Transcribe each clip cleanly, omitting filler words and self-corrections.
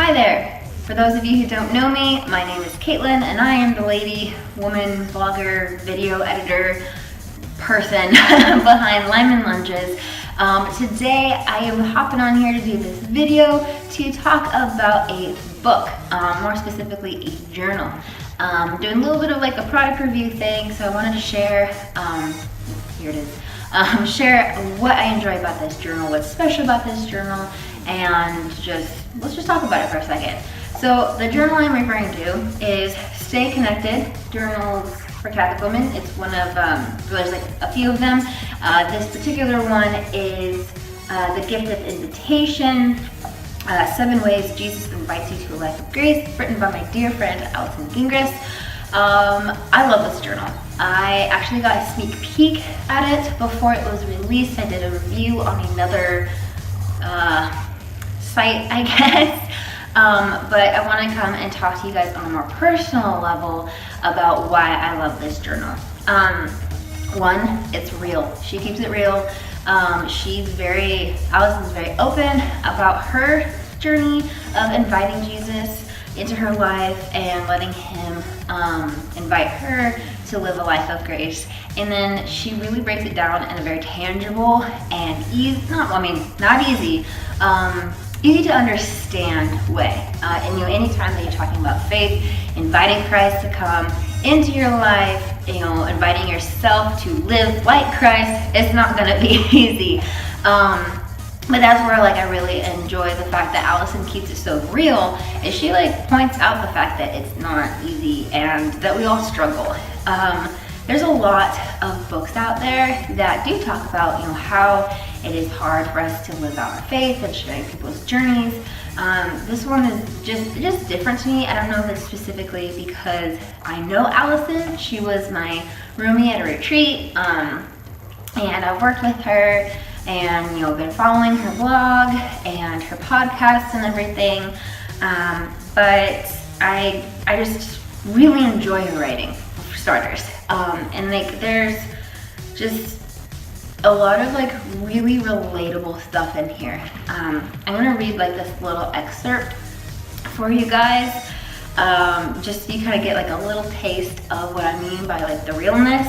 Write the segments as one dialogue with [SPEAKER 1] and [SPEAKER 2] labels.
[SPEAKER 1] Hi there! For those of you who don't know me, my name is Caitlin and I am the lady, woman, blogger, video editor, person behind Lyman Lunges. Today I am hopping on here to do this video to talk about a book, more specifically a journal. Doing a little bit of like a product review thing, so I wanted to share, here it is, share what I enjoy about this journal, what's special about this journal, and let's just talk about it for a second. So the journal I'm referring to is Stay Connected, Journals for Catholic Women. It's one of, there's like a few of them. This particular one is The Gift of Invitation, 7 Ways Jesus Invites You to a Life of Grace, written by my dear friend Allison Gingras. I love this journal. I actually got a sneak peek at it before it was released. I did a review on another site, I guess. But I want to come and talk to you guys on a more personal level about why I love this journal. One, it's real. She keeps it real. Allison's very open about her journey of inviting Jesus into her life and letting him invite her to live a life of grace. And then she really breaks it down in a very tangible and easy to understand way. And anytime that you're talking about faith, inviting Christ to come into your life, inviting yourself to live like Christ, it's not gonna be easy. But that's where I really enjoy the fact that Allison keeps it so real, is she points out the fact that it's not easy and that we all struggle. There's a lot of books out there that do talk about how it is hard for us to live out our faith and sharing people's journeys. This one is just different to me. I don't know if it's specifically because I know Allison. She was my roomie at a retreat, and I've worked with her and been following her blog and her podcasts and everything. But I just really enjoy her writing, for starters. And there's just a lot of really relatable stuff in here. I'm gonna read this little excerpt for you guys, just so you kind of get a little taste of what I mean by the realness.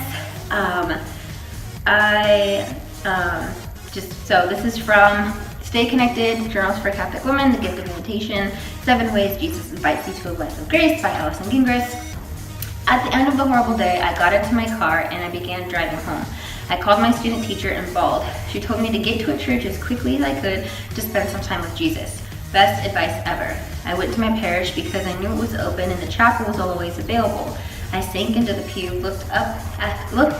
[SPEAKER 1] So this is from Stay Connected, Journals for Catholic Women, The Gift of Invitation, 7 Ways Jesus Invites You to a Life of Grace by Allison Gingras. At the end of the horrible day, I got into my car and I began driving home. I called my student teacher and bawled. She told me to get to a church as quickly as I could to spend some time with Jesus. Best advice ever. I went to my parish because I knew it was open and the chapel was always available. I sank into the pew, looked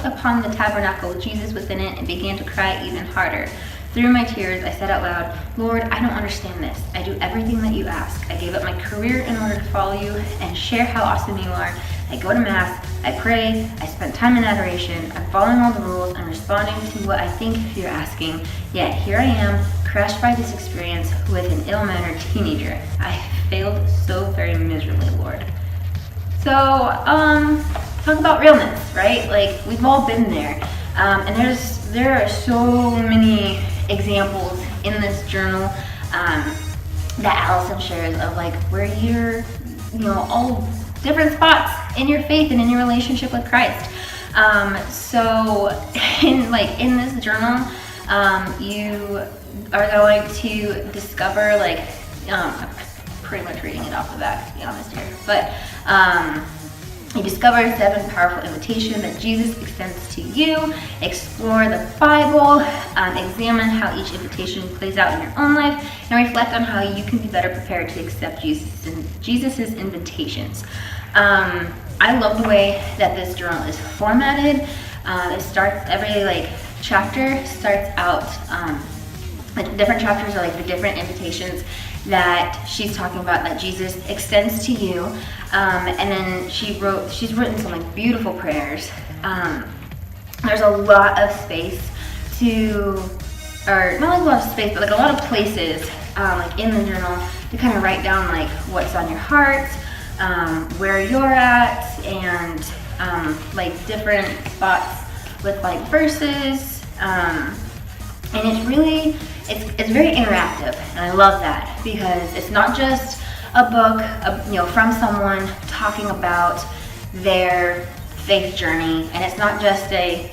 [SPEAKER 1] upon the tabernacle with Jesus within it, and began to cry even harder. Through my tears, I said out loud, Lord, I don't understand this. I do everything that you ask. I gave up my career in order to follow you and share how awesome you are. I go to Mass, I pray, I spend time in adoration, I'm following all the rules, I'm responding to what I think you're asking, yet here I am, crushed by this experience with an ill-mannered teenager. I failed so very miserably, Lord. So, talk about realness, right? We've all been there. And there are so many examples in this journal that Allison shares of where you're, all different spots in your faith and in your relationship with Christ. So in this journal, you are going to discover I'm pretty much reading it off the back, to be honest here, but you discover 7 powerful invitations that Jesus extends to you, explore the Bible, examine how each invitation plays out in your own life, and reflect on how you can be better prepared to accept Jesus's invitations. I love the way that this journal is formatted. It starts, every chapter starts out, different chapters are the different invitations that she's talking about that Jesus extends to you. And then she's written some beautiful prayers. There's a lot of space not a lot of space, but a lot of places in the journal to kind of write down what's on your heart, where you're at, and different spots with verses. And it's very interactive, and I love that because it's not just a book, from someone talking about their faith journey. And it's not just a,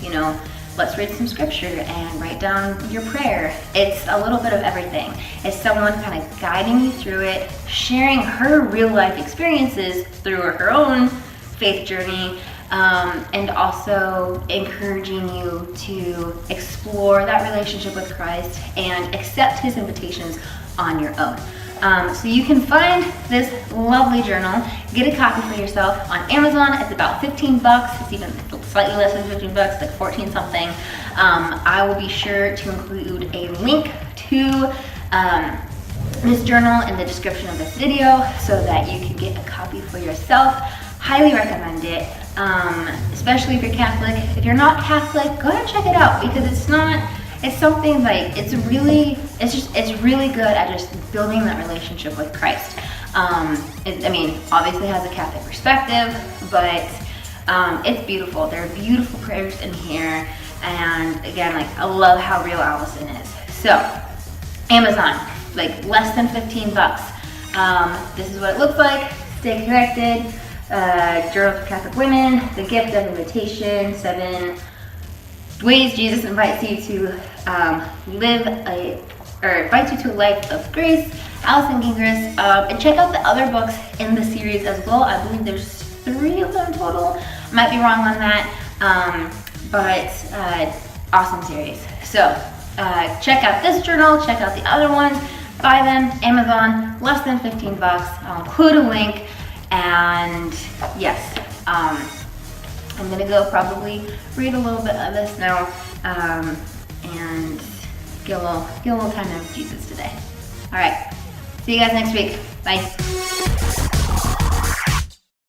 [SPEAKER 1] let's read some scripture and write down your prayer. It's a little bit of everything. It's someone kind of guiding you through it, sharing her real life experiences through her own faith journey, and also encouraging you to explore that relationship with Christ and accept his invitations on your own. So you can find this lovely journal, get a copy for yourself on Amazon. It's about 15 bucks. It's even slightly less than 15 bucks, like 14 something. I will be sure to include a link to this journal in the description of this video so that you can get a copy for yourself. Highly recommend it, especially if you're Catholic. If you're not Catholic, go ahead and check it out, because it's something like, it's really good at just building that relationship with Christ. Obviously has a Catholic perspective, but it's beautiful. There are beautiful prayers in here, and again, I love how real Allison is. So, Amazon, less than 15 bucks. This is what it looks like. Stay Connected, Journal for Catholic Women, The Gift of Invitation, 7 Ways Jesus invites you to invites you to a life of grace, Allison Gingras, and check out the other books in the series as well. I believe there's 3 of them total. Might be wrong on that, but awesome series. So check out this journal, check out the other ones, buy them, Amazon, less than 15 bucks. I'll include a link, and yes, I'm gonna go probably read a little bit of this now, and get a little time of Jesus today. All right, see you guys next week. Bye.